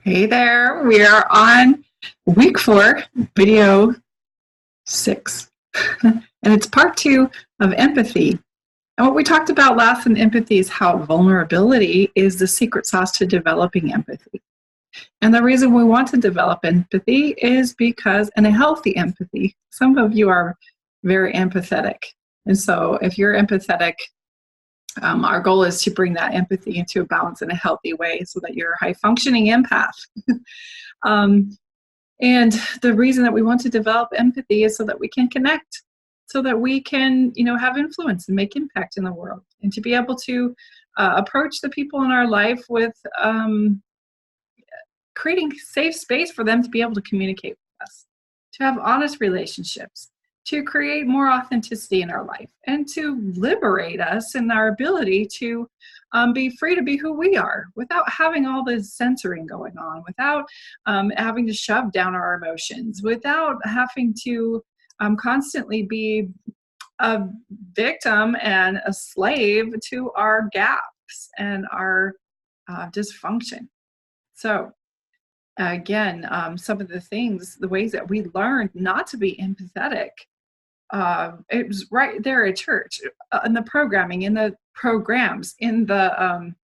Hey there, we are on week 4, video 6, and it's part 2 of empathy. And what we talked about last in empathy is how vulnerability is the secret sauce to developing empathy. And the reason we want to develop empathy is because, and a healthy empathy, some of you are very empathetic. And so if you're empathetic, our goal is to bring that empathy into a balance in a healthy way so that you're a high-functioning empath. And the reason that we want to develop empathy is so that we can connect, so that we can, have influence and make impact in the world, and to be able to approach the people in our life with creating safe space for them to be able to communicate with us, to have honest relationships, to create more authenticity in our life, and to liberate us in our ability to be free to be who we are without having all this censoring going on, without having to shove down our emotions, without having to constantly be a victim and a slave to our gaps and our dysfunction. So again, some of the ways that we learned not to be empathetic, it was right there at church, in the programming, in the programs, in the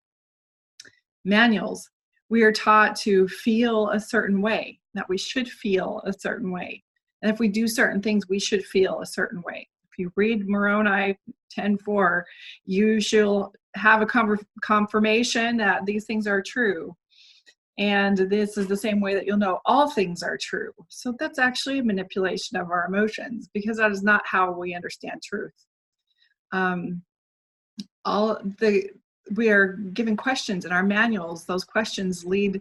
manuals. We are taught to feel a certain way, that we should feel a certain way. And if we do certain things, we should feel a certain way. If you read Moroni 10:4, you shall have a confirmation that these things are true. And this is the same way that you'll know all things are true. So that's actually a manipulation of our emotions, because that is not how we understand truth. We are given questions in our manuals. Those questions lead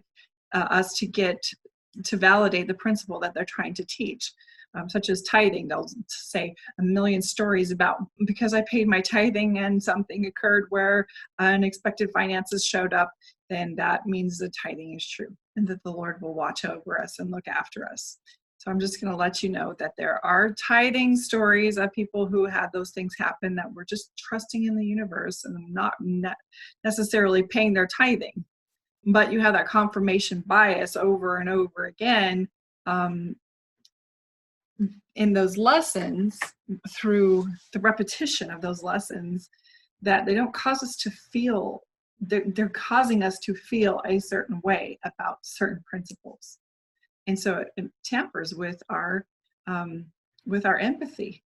us to validate the principle that they're trying to teach, such as tithing. They'll say a million stories about, because I paid my tithing and something occurred where unexpected finances showed up, then that means the tithing is true and that the Lord will watch over us and look after us. So I'm just going to let you know that there are tithing stories of people who had those things happen that were just trusting in the universe and not necessarily paying their tithing. But you have that confirmation bias over and over again in those lessons, through the repetition of those lessons, that they don't cause us to feel, they're causing us to feel a certain way about certain principles. And so it tampers with our empathy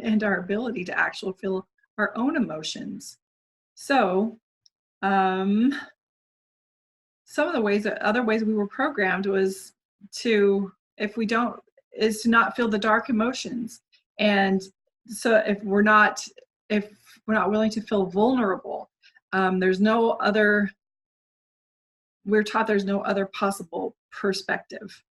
and our ability to actually feel our own emotions. So some of the other ways we were programmed was to not feel the dark emotions. And so if we're not willing to feel vulnerable, we're taught there's no other possible perspective.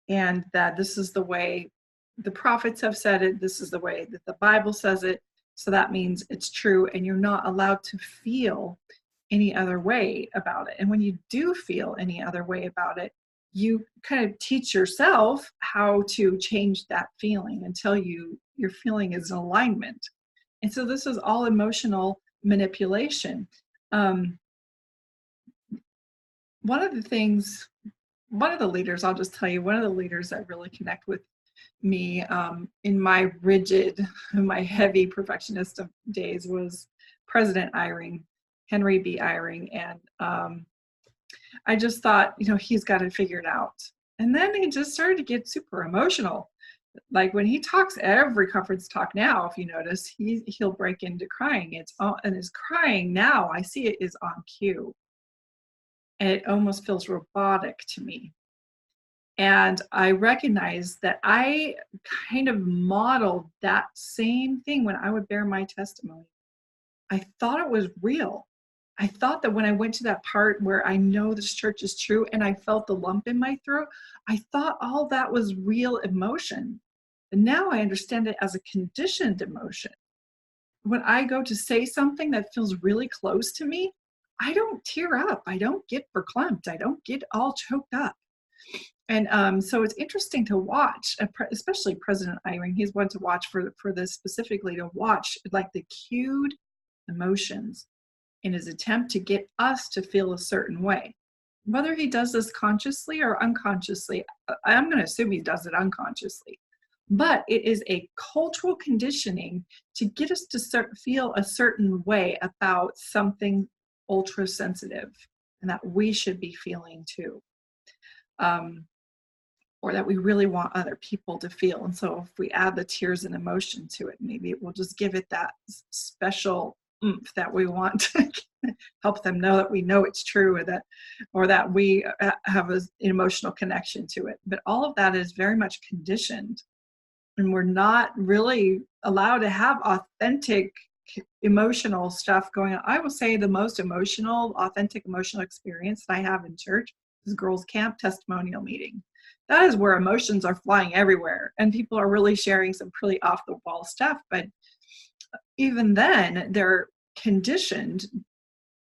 And that this is the way the prophets have said it, this is the way that the Bible says it, so that means it's true, and you're not allowed to feel any other way about it. And when you do feel any other way about it, you kind of teach yourself how to change that feeling until your feeling is in alignment. And so this is all emotional manipulation. One of the leaders, I'll just tell you, one of the leaders that really connect with me in my heavy perfectionist days was President Eyring, Henry B. Eyring. And I just thought, he's got it figured out. And then he just started to get super emotional. Like when he talks, every conference talk now, if you notice, he'll break into crying. And his crying now, I see it, is on cue. And it almost feels robotic to me. And I recognize that I kind of modeled that same thing when I would bear my testimony. I thought it was real. I thought that when I went to that part where I know this church is true and I felt the lump in my throat, I thought all that was real emotion. And now I understand it as a conditioned emotion. When I go to say something that feels really close to me, I don't tear up. I don't get verklempt. I don't get all choked up. And so it's interesting to watch, especially President Eyring. He's one to watch for this specifically, to watch like the cued emotions in his attempt to get us to feel a certain way. whether he does this consciously or unconsciously. I'm going to assume he does it unconsciously, but it is a cultural conditioning to get us to feel a certain way about something ultra sensitive and that we should be feeling too. Or that we really want other people to feel. And so if we add the tears and emotion to it, maybe it will just give it that special oomph that we want to help them know that we know it's true, or that we have an emotional connection to it. But all of that is very much conditioned, and we're not really allowed to have authentic emotional stuff going on. I will say the most authentic emotional experience that I have in church is girls' camp testimonial meeting. That is where emotions are flying everywhere, and people are really sharing some pretty off the wall stuff. But even then, they're conditioned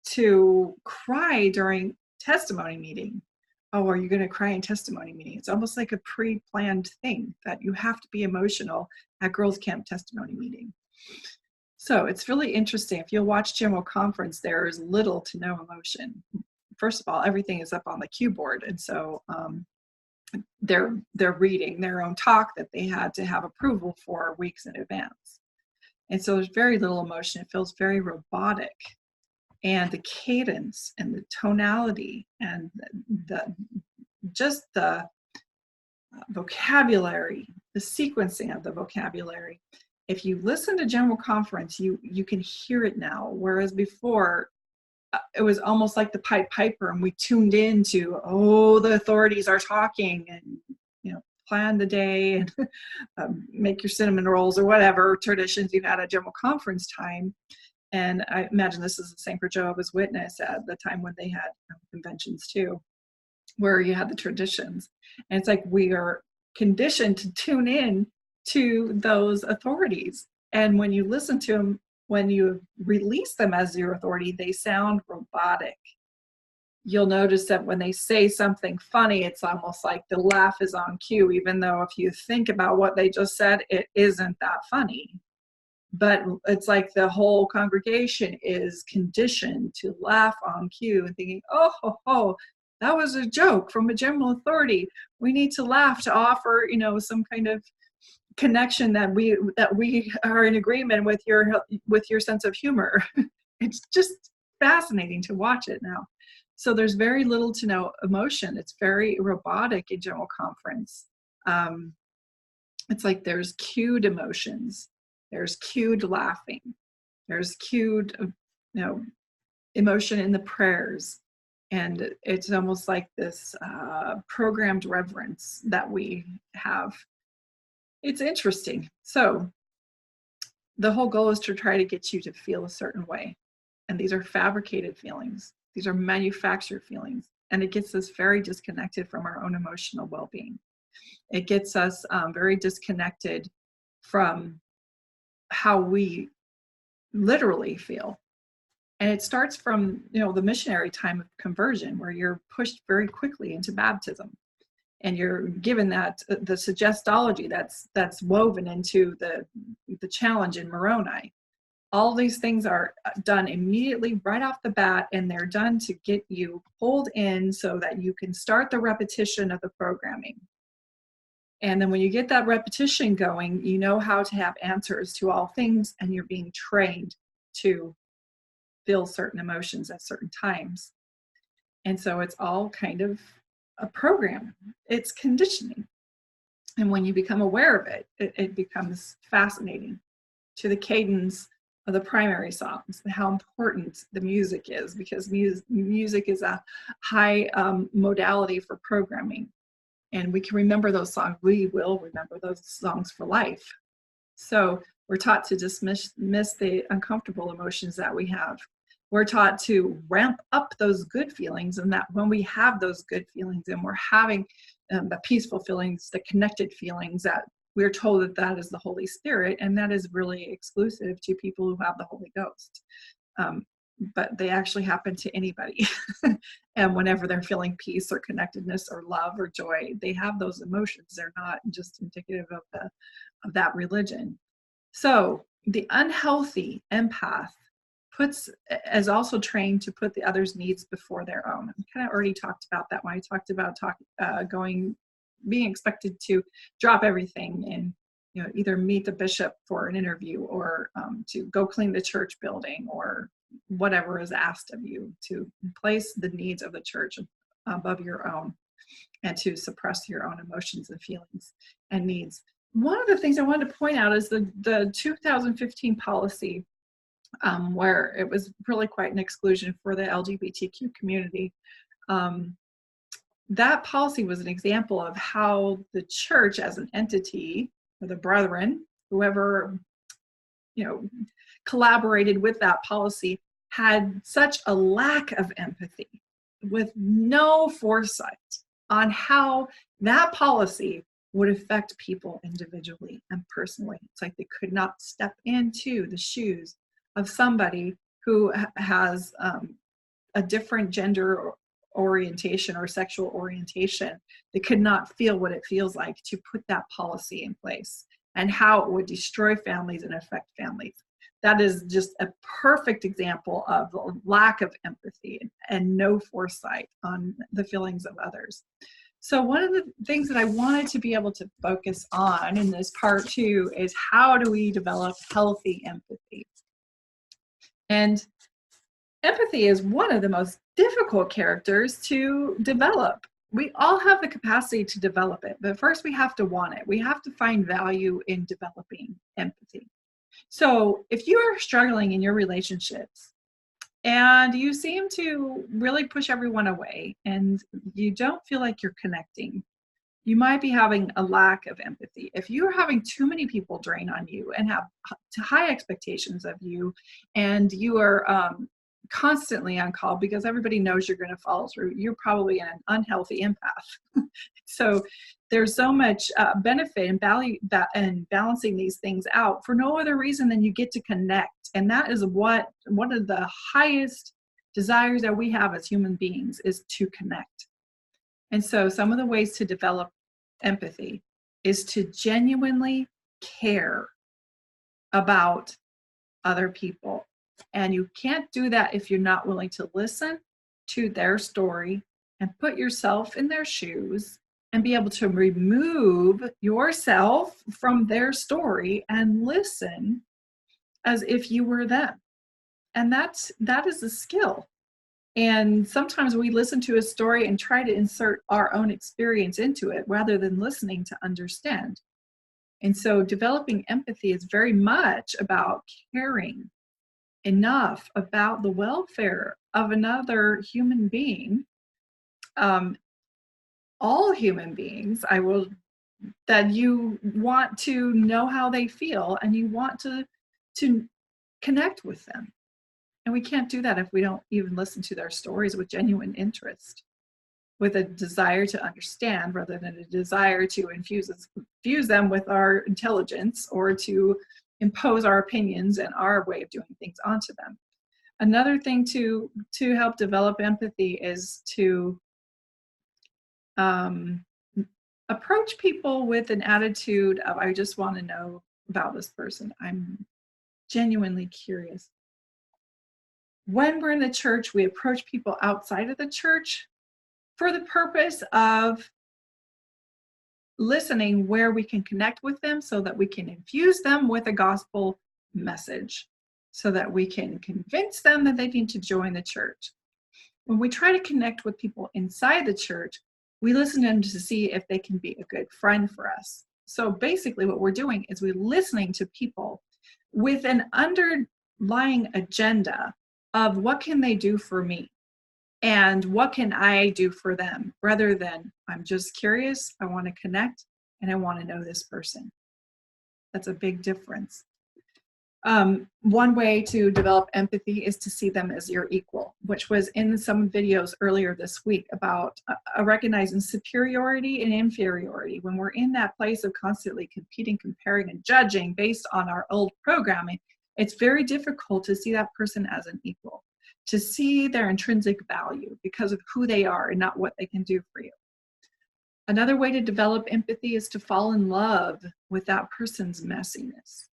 to cry during testimony meeting. Oh, are you going to cry in testimony meeting? It's almost like a pre-planned thing that you have to be emotional at girls' camp testimony meeting. So it's really interesting. If you'll watch General Conference, there is little to no emotion. First of all, everything is up on the cue board, and so they're reading their own talk that they had to have approval for weeks in advance. And so there's very little emotion. It feels very robotic. And the cadence and the tonality and the vocabulary, the sequencing of the vocabulary. If you listen to General Conference, you can hear it now. Whereas before, it was almost like the Pied Piper, and we tuned into, the authorities are talking, and plan the day, and make your cinnamon rolls or whatever traditions you had at General Conference time. And I imagine this is the same for Jehovah's Witness at the time when they had conventions too, where you had the traditions. And it's like we are conditioned to tune in to those authorities. And when you listen to them, when you release them as your authority, they sound robotic. You'll notice that when they say something funny, it's almost like the laugh is on cue, even though if you think about what they just said, it isn't that funny. But it's like the whole congregation is conditioned to laugh on cue and thinking, oh, that was a joke from a general authority. We need to laugh to offer, some kind of connection that we are in agreement with your sense of humor. It's just fascinating to watch it now. So there's very little to no emotion. It's very robotic in General Conference. It's like there's cued emotions. There's cued laughing. There's cued, emotion in the prayers. And it's almost like this programmed reverence that we have. It's interesting. So the whole goal is to try to get you to feel a certain way. And these are fabricated feelings. These are manufactured feelings. And it gets us very disconnected from our own emotional well-being. It gets us very disconnected from how we literally feel. And it starts from, the missionary time of conversion, where you're pushed very quickly into baptism. And you're given that the suggestology that's woven into the challenge in Moroni. All these things are done immediately right off the bat, and they're done to get you pulled in so that you can start the repetition of the programming. And then when you get that repetition going, you know how to have answers to all things, and you're being trained to feel certain emotions at certain times. And so it's all kind of a program. It's conditioning. And when you become aware of it, it becomes fascinating to the cadence of the primary songs and how important the music is, because music is a high modality for programming. And we can remember those songs. We will remember those songs for life. So we're taught to dismiss the uncomfortable emotions that we have. We're taught to ramp up those good feelings, and that when we have those good feelings and we're having the peaceful feelings, the connected feelings, that we're told that is the Holy Spirit, and that is really exclusive to people who have the Holy Ghost. But they actually happen to anybody. And whenever they're feeling peace or connectedness or love or joy, they have those emotions. They're not just indicative of that religion. So the unhealthy empath is also trained to put the other's needs before their own. I kind of already talked about that when I talked about being expected to drop everything and either meet the bishop for an interview or to go clean the church building or whatever is asked of you, to place the needs of the church above your own and to suppress your own emotions and feelings and needs. One of the things I wanted to point out is the 2015 policy, where it was really quite an exclusion for the LGBTQ community. That policy was an example of how the church as an entity, or the brethren, whoever collaborated with that policy, had such a lack of empathy with no foresight on how that policy would affect people individually and personally. It's like they could not step into the shoes of somebody who has a different gender orientation or sexual orientation. They could not feel what it feels like to put that policy in place and how it would destroy families and affect families. That is just a perfect example of the lack of empathy and no foresight on the feelings of others. So one of the things that I wanted to be able to focus on in this part 2 is how do we develop healthy empathy? And empathy is one of the most difficult characters to develop. We all have the capacity to develop it, but first we have to want it. We have to find value in developing empathy. So if you are struggling in your relationships and you seem to really push everyone away and you don't feel like you're connecting, you might be having a lack of empathy. If you're having too many people drain on you and have high expectations of you, and you are constantly on call because everybody knows you're going to follow through, you're probably an unhealthy empath. So there's so much benefit and value in balancing these things out for no other reason than you get to connect. And that is one of the highest desires that we have as human beings, is to connect. And so some of the ways to develop empathy is to genuinely care about other people. And you can't do that if you're not willing to listen to their story and put yourself in their shoes and be able to remove yourself from their story and listen as if you were them. And that is a skill. And sometimes we listen to a story and try to insert our own experience into it rather than listening to understand. And so developing empathy is very much about caring enough about the welfare of another human being, all human beings, that you want to know how they feel and you want to connect with them. And we can't do that if we don't even listen to their stories with genuine interest, with a desire to understand rather than a desire to infuse them with our intelligence or to impose our opinions and our way of doing things onto them. Another thing to help develop empathy is to approach people with an attitude of, I just want to know about this person. I'm genuinely curious. When we're in the church, we approach people outside of the church for the purpose of listening where we can connect with them so that we can infuse them with a gospel message, so that we can convince them that they need to join the church. When we try to connect with people inside the church, we listen to them to see if they can be a good friend for us. So basically what we're doing is we're listening to people with an underlying agenda of what can they do for me and what can I do for them, rather than I'm just curious, I want to connect, and I want to know this person. That's a big difference. One way to develop empathy is to see them as your equal, which was in some videos earlier this week about recognizing superiority and inferiority. When we're in that place of constantly competing, comparing, and judging based on our old programming, it's very difficult to see that person as an equal, to see their intrinsic value because of who they are and not what they can do for you. Another way to develop empathy is to fall in love with that person's messiness,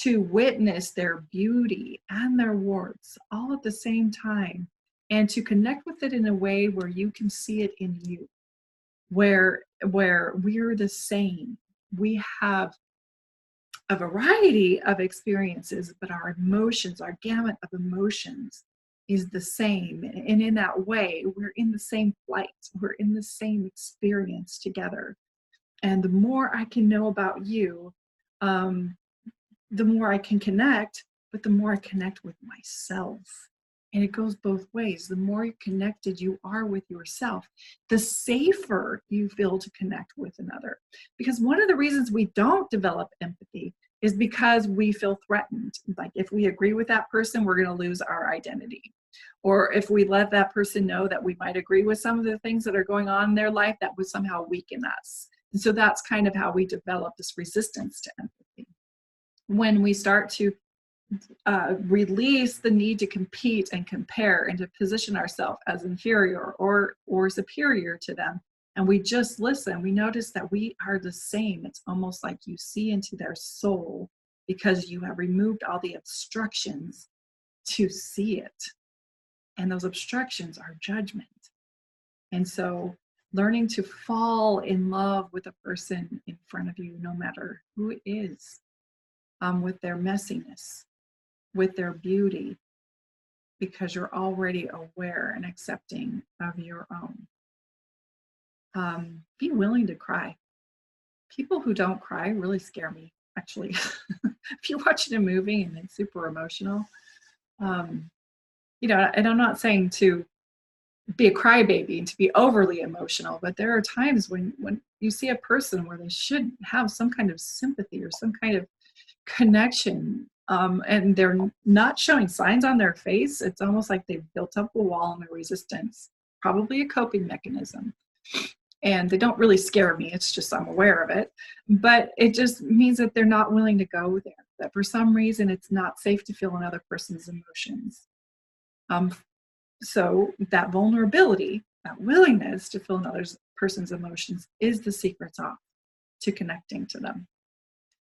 to witness their beauty and their warts all at the same time, and to connect with it in a way where you can see it in you, where we're the same. We have a variety of experiences, but our emotions, our gamut of emotions is the same. And in that way, we're in the same flight. We're in the same experience together. And the more I can know about you, the more I can connect, but the more I connect with myself. And it goes both ways. The more connected you are with yourself, the safer you feel to connect with another. Because one of the reasons we don't develop empathy is because we feel threatened. Like if we agree with that person, we're going to lose our identity. Or if we let that person know that we might agree with some of the things that are going on in their life, that would somehow weaken us. And so that's kind of how we develop this resistance to empathy. When we start to release the need to compete and compare and to position ourselves as inferior or superior to them, and we just listen, we notice that we are the same. It's almost like you see into their soul because you have removed all the obstructions to see it. And those obstructions are judgment. And so learning to fall in love with a person in front of you, no matter who it is, with their messiness, with their beauty, because you're already aware and accepting of your own. Be willing to cry. People who don't cry really scare me, actually. If you're watching a movie and it's super emotional, you know, and I'm not saying to be a crybaby and to be overly emotional, but there are times when you see a person where they should have some kind of sympathy or some kind of connection, and they're not showing signs on their face. It's almost like they've built up a wall and a resistance, probably a coping mechanism. And they don't really scare me. It's just I'm aware of it. But it just means that they're not willing to go there, that for some reason it's not safe to feel another person's emotions. So that vulnerability, that willingness to feel another person's emotions is the secret sauce to connecting to them.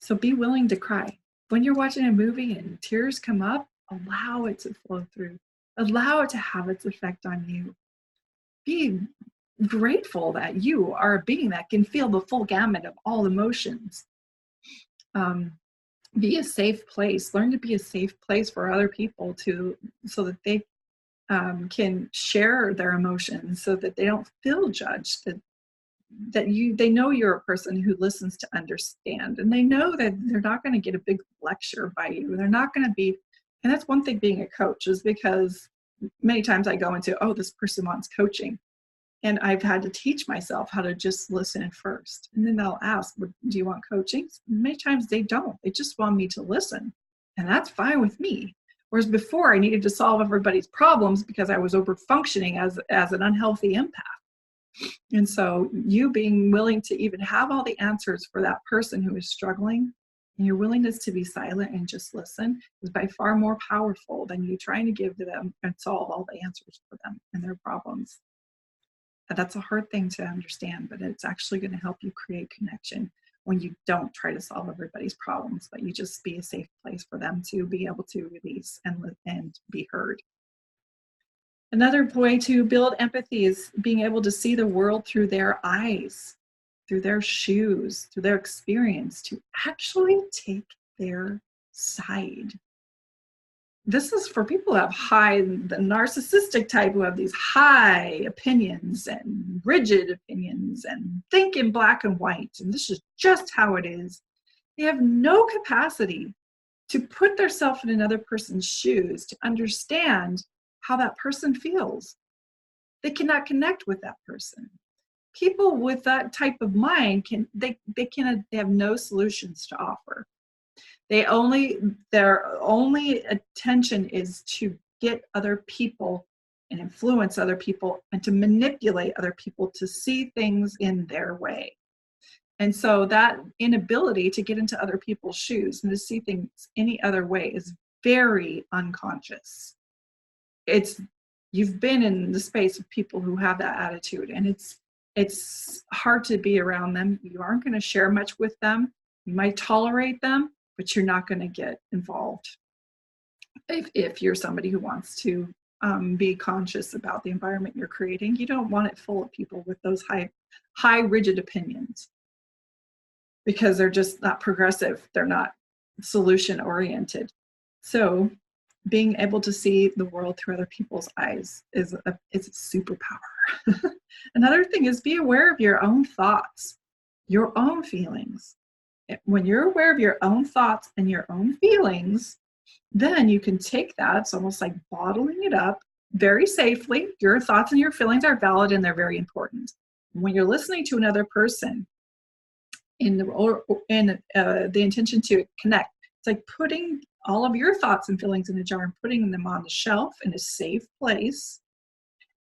So be willing to cry. When you're watching a movie and tears come up, allow it to flow through. Allow it to have its effect on you. Be grateful that you are a being that can feel the full gamut of all emotions. Be a safe place. Learn to be a safe place for other people so that they can share their emotions, so that they don't feel judged, that they know you're a person who listens to understand, and they know that they're not going to get a big lecture by you. They're not going to be, and that's one thing being a coach, is because many times I go into, oh, this person wants coaching, and I've had to teach myself how to just listen first, and then they'll ask, do you want coaching? Many times they don't. They just want me to listen, and that's fine with me. Whereas before I needed to solve everybody's problems because I was over functioning as an unhealthy empath. And so you being willing to even have all the answers for that person who is struggling, and your willingness to be silent and just listen, is by far more powerful than you trying to give to them and solve all the answers for them and their problems. And that's a hard thing to understand, but it's actually going to help you create connection when you don't try to solve everybody's problems, but you just be a safe place for them to be able to release and be heard. Another way to build empathy is being able to see the world through their eyes, through their shoes, through their experience, to actually take their side. This is for people who have the narcissistic type, who have these high opinions and rigid opinions and think in black and white, and this is just how it is. They have no capacity to put themselves in another person's shoes, to understand how that person feels. They cannot connect with that person. People with that type of mind they have no solutions to offer. Their only attention is to get other people and influence other people and to manipulate other people to see things in their way. And so that inability to get into other people's shoes and to see things any other way is very unconscious. You've been in the space of people who have that attitude, and it's hard to be around them. You aren't going to share much with them. You might tolerate them, but you're not going to get involved if you're somebody who wants to be conscious about the environment you're creating. You don't want it full of people with those high rigid opinions, because they're just not progressive. They're not solution oriented. So being able to see the world through other people's eyes is a superpower. Another thing is be aware of your own thoughts, your own feelings. When you're aware of your own thoughts and your own feelings, then you can take that. It's almost like bottling it up very safely. Your thoughts and your feelings are valid and they're very important. When you're listening to another person in the intention to connect, it's like putting all of your thoughts and feelings in a jar and putting them on the shelf in a safe place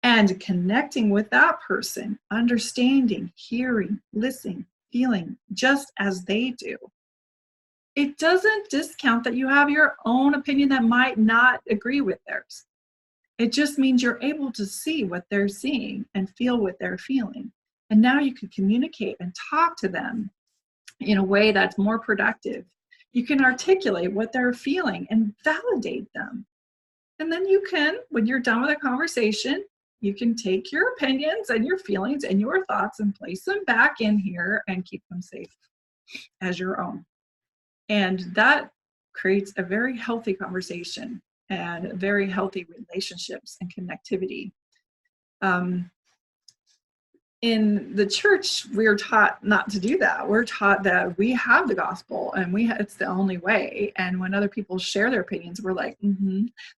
and connecting with that person, understanding, hearing, listening, feeling just as they do. It doesn't discount that you have your own opinion that might not agree with theirs. It just means you're able to see what they're seeing and feel what they're feeling. And now you can communicate and talk to them in a way that's more productive. You can articulate what they're feeling and validate them. And then you can, when you're done with a conversation, you can take your opinions and your feelings and your thoughts and place them back in here and keep them safe as your own. And that creates a very healthy conversation and very healthy relationships and connectivity. In the church, we are taught not to do that. We're taught that we have the gospel and it's the only way. And when other people share their opinions, we're like,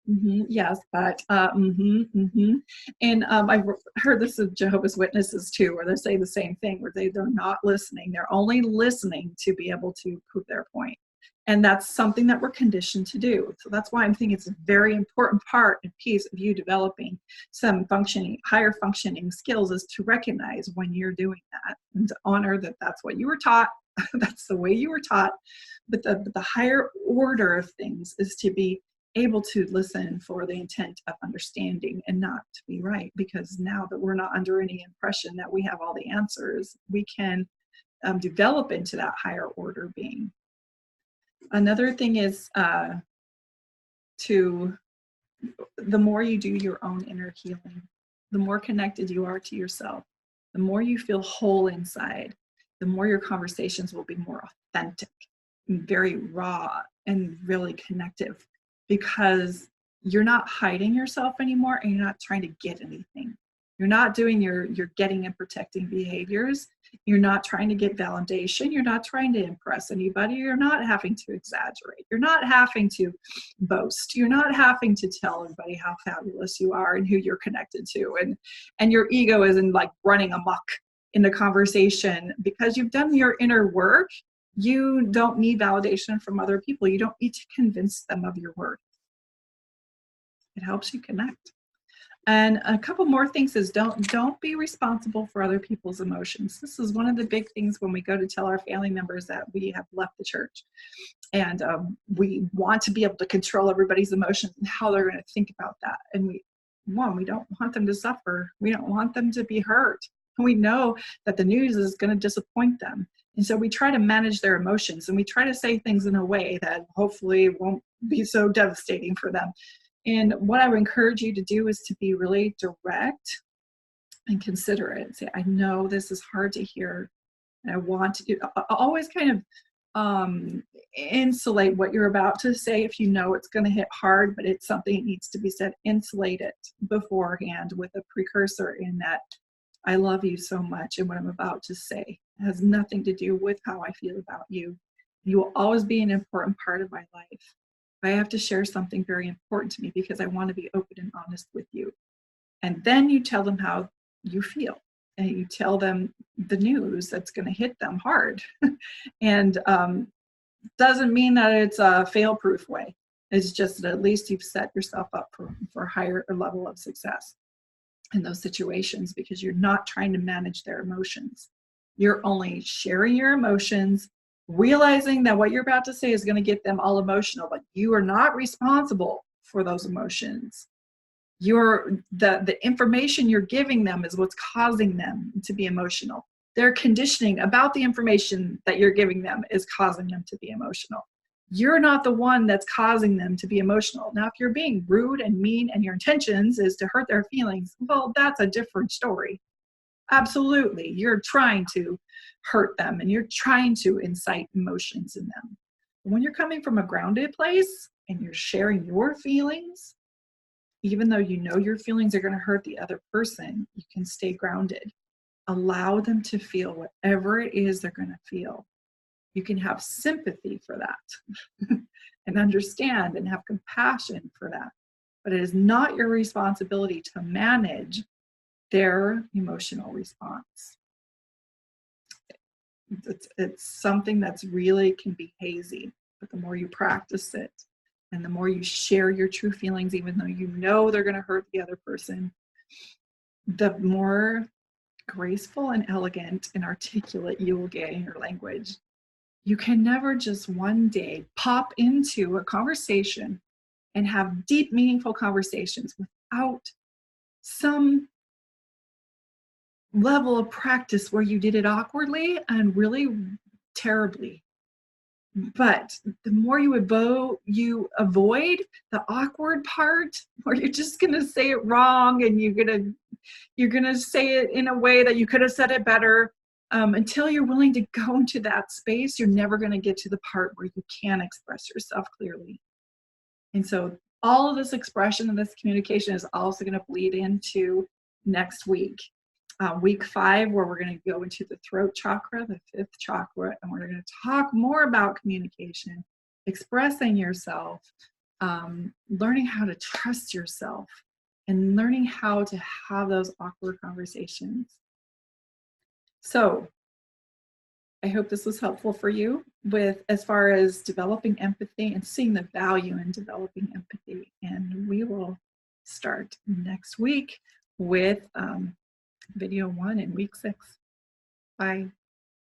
yes, but, And I've heard this of Jehovah's Witnesses too, where they say the same thing, where they're not listening. They're only listening to be able to prove their point. And that's something that we're conditioned to do. So that's why I'm thinking it's a very important part and piece of you developing some higher functioning skills, is to recognize when you're doing that and to honor that that's what you were taught. That's the way you were taught. But the higher order of things is to be able to listen for the intent of understanding and not to be right. Because now that we're not under any impression that we have all the answers, we can develop into that higher order being. Another thing is the more you do your own inner healing, the more connected you are to yourself, the more you feel whole inside, the more your conversations will be more authentic and very raw and really connective, because you're not hiding yourself anymore and you're not trying to get anything. You're not doing your getting and protecting behaviors. You're not trying to get validation. You're not trying to impress anybody. You're not having to exaggerate. You're not having to boast. You're not having to tell everybody how fabulous you are and who you're connected to. And your ego isn't like running amok in the conversation, because you've done your inner work. You don't need validation from other people. You don't need to convince them of your worth. It helps you connect. And a couple more things is don't be responsible for other people's emotions. This is one of the big things when we go to tell our family members that we have left the church. And we want to be able to control everybody's emotions and how they're going to think about that. And we don't want them to suffer. We don't want them to be hurt. And we know that the news is going to disappoint them. And so we try to manage their emotions, and we try to say things in a way that hopefully won't be so devastating for them. And what I would encourage you to do is to be really direct and considerate. Say, I know this is hard to hear, and I want to do. Always kind of insulate what you're about to say. If you know it's going to hit hard, but it's something that needs to be said, insulate it beforehand with a precursor in that I love you so much, and what I'm about to say has nothing to do with how I feel about you. You will always be an important part of my life. I have to share something very important to me because I want to be open and honest with you. And then you tell them how you feel, and you tell them the news that's going to hit them hard. And doesn't mean that it's a fail-proof way. It's just that at least you've set yourself up for a higher level of success in those situations, because you're not trying to manage their emotions. You're only sharing your emotions, realizing that what you're about to say is going to get them all emotional, but you are not responsible for those emotions. The information you're giving them is what's causing them to be emotional. Their conditioning about the information that you're giving them is causing them to be emotional. You're not the one that's causing them to be emotional. Now, if you're being rude and mean and your intentions is to hurt their feelings, well, that's a different story. Absolutely. You're trying to hurt them and you're trying to incite emotions in them. When you're coming from a grounded place and you're sharing your feelings, even though you know your feelings are going to hurt the other person, you can stay grounded. Allow them to feel whatever it is they're going to feel. You can have sympathy for that and understand and have compassion for that. But it is not your responsibility to manage their emotional response. It's something that's really can be hazy, but the more you practice it and the more you share your true feelings, even though you know they're going to hurt the other person, the more graceful and elegant and articulate you will get in your language. You can never just one day pop into a conversation and have deep, meaningful conversations without some level of practice where you did it awkwardly and really terribly. But the more you avoid the awkward part where you're just going to say it wrong and you're going to say it in a way that you could have said it better, until you're willing to go into that space, you're never going to get to the part where you can express yourself clearly. And so all of this expression and this communication is also going to bleed into next week. Week 5, where we're going to go into the throat chakra, the 5th chakra, and we're going to talk more about communication, expressing yourself, learning how to trust yourself, and learning how to have those awkward conversations. So I hope this was helpful for you with as far as developing empathy and seeing the value in developing empathy. And we will start next week with video 1 in week 6. Bye.